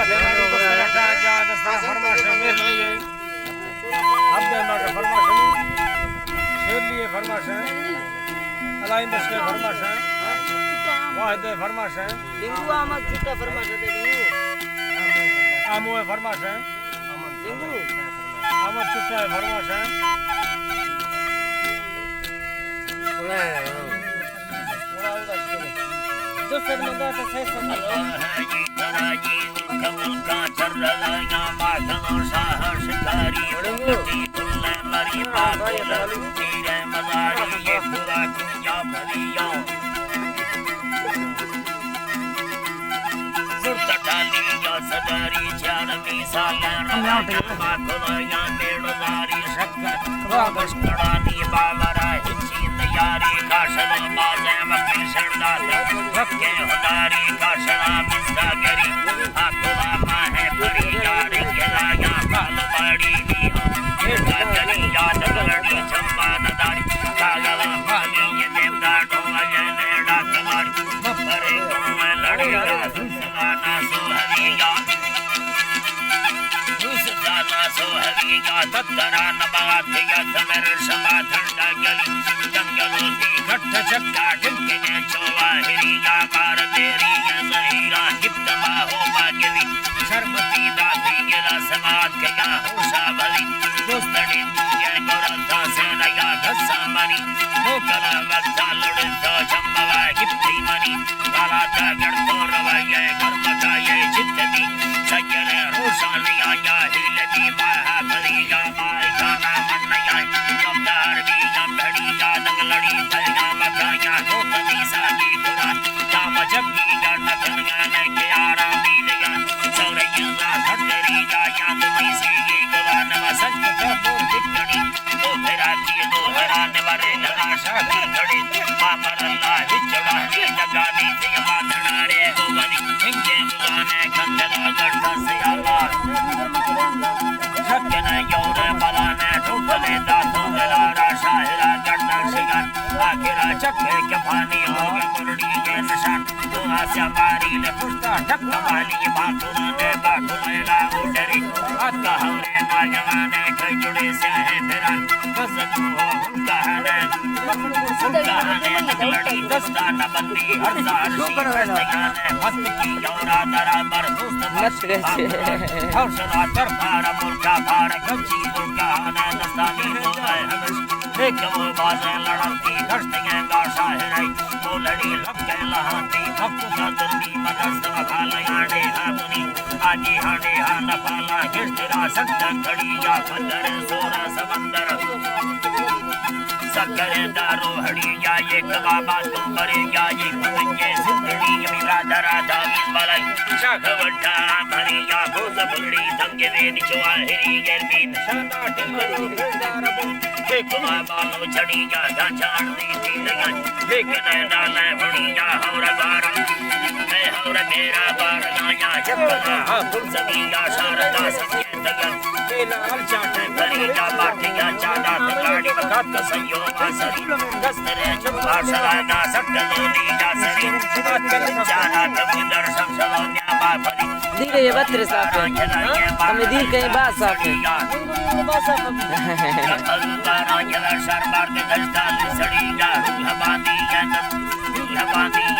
माथे मारी बसरा जा दस्ता फरमाश में लिए अब्दे माके फरमाश शेर लिए फरमाश अलाई मस्के फरमाश वाहिद फरमाश लिंगू आमद छुट्टा फरमाश दे लिंगू आमो फरमाश लिंगू आमद छुट्टा फरमाश दोस्त मंगा से सही जी तराजी कमल का चर्रलाया माखन शाह शिकारी उड़ती फुल्ले मरी बादल तेरे मदारी ये पूरा कुंजा भरिया सुरत डाली या सदारी चारमी सालन माखन मेड़दारी शक्कर वागश कड़ानी बावरा हिची तैयारी काशल बाजे मक्की शरदात रखे हुदारी काशला मिस्तागरी आकुला माहे पड़ी यार गिराया काल बाड़ी भी हो एटा जनी याद लड़ी चंबा नदारी कागला पानी ये देवदा ढोले नेड़ा कमारी मपरे को लड़ेगा सुसलाना सोहरिया सुसलाना सोहरिया तत्तरा नबात या समर समा ठंडा गली जंगलों की घट चक्का ढिमके चोवा हिरिया मार तेरी ये जहीरा हिप्तमा हो बागवी शर्मती दाती गिला समाज गया होशा भली दोस्तड़ी ये गोरंता से नया घसा मनी मोकला वक्ता लुड़ता चंबवा हिप्ती मनी काला जागड़ तो रवाये कर्मता ये जितनी सजने रोशानिया या हिलती माहा भलिया माय गाना मन्नया कमदार भी जमड़ी या दंगलड़ी थलना मकाया हो कमी साली खुदा जाम जबी या नखन के आरामी लगा सौरय्या धटरी या तुमई से ये गुलान मसक तो दिखनी तो तेरा की दो हराने वाले लगा शादी खड़े पापर अल्लाह हिचड़ा ये जगा दी थे माधना रे हो बनी इंगे गुलाने कंदला गढ़ से आवाज छकने योरे बलाने ठुकले दातों गलारा शाहिरा गढ़ शिकार आखिरा चक्के के पानी हो गए मुरड़ी के निशान तो आशा मारी ले पुष्टा ठक्का वाली बातों ने ला उडरी आका हमने नाजवाने कई जुड़े से है तेरा कसम हो कहने नकलड़ी दस्ताना बंदी हरदार सी हस्त की यौरा दरा बर दोस्त हौसला तरफार मुर्गा फार गंजी मुर्गा ने दस्तानी तो है हमेश एक वो बाजें लड़ती घटते गाशा है वो लड़ी लपके लहाती हफ्तों का दुर्दी मदद खाला याडे हामुनी आजी हाडे हा नफाला गिरतरा सत्ता खड़ी या बंदर सोरा समंदर सकरे दारो हड़ी या ये कबाबा तुम बरे या ये कुंजे जिंदड़ी मेरा दरा दावी मलाई शाख वड्डा भरी या गोज बुड़ी दंगे वेद चोहरी गेरमीन शादा टिंगरू दारबो के कबाबा लो छड़ी या जान दी थी लगा लेकिन डाले बड़ी या हौरा गारा मैं हौरा मेरा बार या जबला हा फुल सबिया शारदा सके तगन बेलाल चाटे भरी या बाटिया चादा तगाड़ी वकात का संयोग आसरी दस्तरे चुपा शराना सट्टलोनी जासरी जाना तमुदर शमशलोन्या बाफरी धीरे ये बत्रे साफ है हमें धीरे कहीं बात साफ है बात साफ है अल्लाह राजला शरबार के दस्तान सड़ी जा हबानी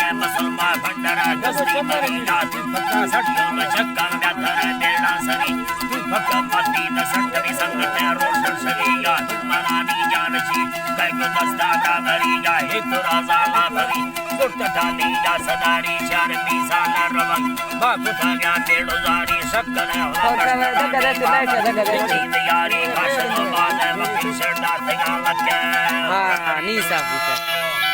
है मुसलमान भंडारा गसरी मरीना पक्का सट्टो में छक्का धरे बेड़ा सरी पक्का मती न सट्टनी संगत रोशन सरिया मनानी जानची कई को दस्ता का भरिया हित राजाला भरी सुट डाली या सदारी चार बीसाला रवं बाप का गया बेड़ोजारी शक्कर यारी खाशनो बाले मक्की शर्दा तगावत हां नी साफ है